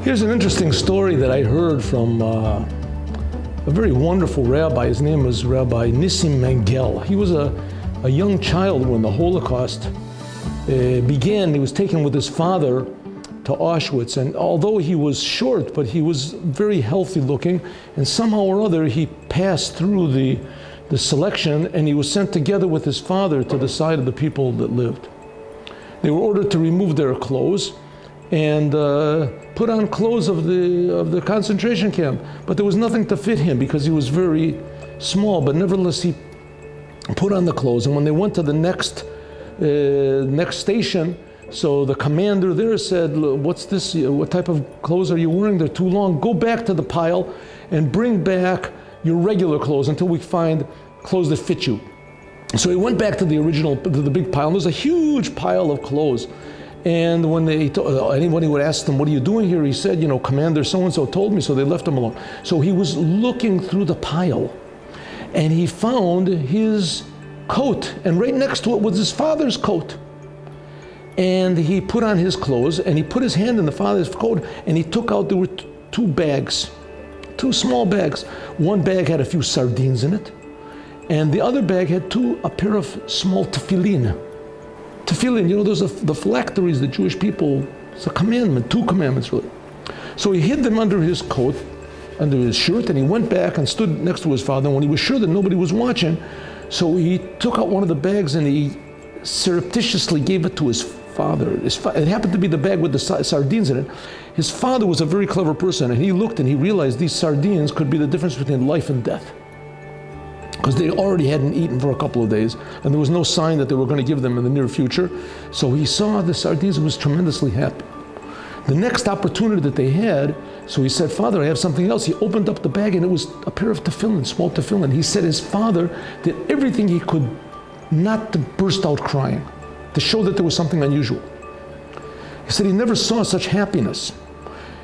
Here's an interesting story that I heard from a very wonderful rabbi. His name was Rabbi Nissim Mengel. He was a young child when the Holocaust began. He was taken with his father to Auschwitz, and although he was short, but he was very healthy looking, and somehow or other he passed through the selection, and he was sent together with his father to the side of the people that lived. They were ordered to remove their clothes and put on clothes of the concentration camp, but there was nothing to fit him because he was very small. But nevertheless, he put on the clothes, and when they went to the next station, so the commander there said, "What's this? What type of clothes are you wearing? They're too long. Go back to the pile and bring back your regular clothes until we find clothes that fit you." So he went back to the big pile, and there's a huge pile of clothes. And when anybody would ask him, "What are you doing here?" he said, "Commander so-and-so told me," so they left him alone. So he was looking through the pile, and he found his coat, and right next to it was his father's coat. And he put on his clothes, and he put his hand in the father's coat, and he took out, there were two bags, two small bags. One bag had a few sardines in it, and the other bag had a pair of small tefillin. Tefillin, those are the phylacteries, the Jewish people, it's a commandment, 2 commandments really. So he hid them under his coat, under his shirt, and he went back and stood next to his father. And when he was sure that nobody was watching, so he took out one of the bags and he surreptitiously gave it to his father. It happened to be the bag with the sardines in it. His father was a very clever person, and he looked and he realized these sardines could be the difference between life and death, because they already hadn't eaten for a couple of days, and there was no sign that they were going to give them in the near future. So he saw the sardines and was tremendously happy. The next opportunity that they had, so he said, "Father, I have something else." He opened up the bag, and it was a pair of tefillin, small tefillin. He said his father did everything he could not to burst out crying, to show that there was something unusual. He said he never saw such happiness.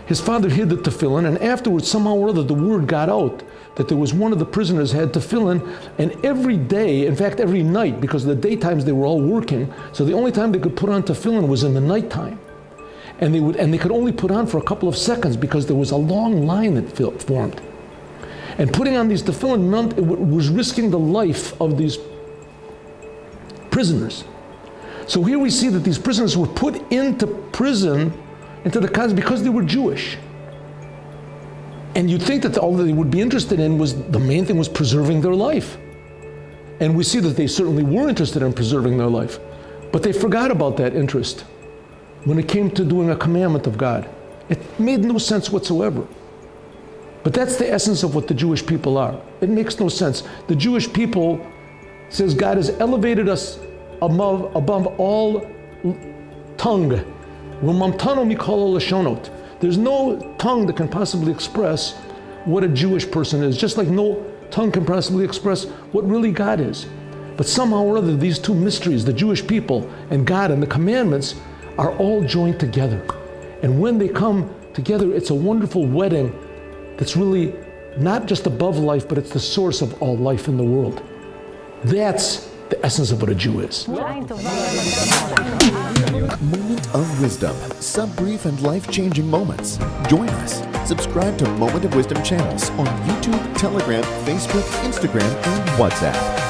His father hid the tefillin, and afterwards, somehow or other, the word got out that there was one of the prisoners had tefillin, and every day, in fact every night, because in the daytimes they were all working, so the only time they could put on tefillin was in the nighttime. And they could only put on for a couple of seconds because there was a long line that formed. And putting on these tefillin meant it was risking the life of these prisoners. So here we see that these prisoners were put into prison, into the cons because they were Jewish. And you'd think that all that they would be interested in was, the main thing was preserving their life. And we see that they certainly were interested in preserving their life. But they forgot about that interest when it came to doing a commandment of God. It made no sense whatsoever. But that's the essence of what the Jewish people are. It makes no sense. The Jewish people says God has elevated us above all tongue. There's no tongue that can possibly express what a Jewish person is, just like no tongue can possibly express what really God is. But somehow or other, these two mysteries, the Jewish people and God and the commandments, are all joined together. And when they come together, it's a wonderful wedding that's really not just above life, but it's the source of all life in the world. That's the essence of what a Jew is. Moment of Wisdom. Sub-brief and life-changing moments. Join us. Subscribe to Moment of Wisdom channels on YouTube, Telegram, Facebook, Instagram, and WhatsApp.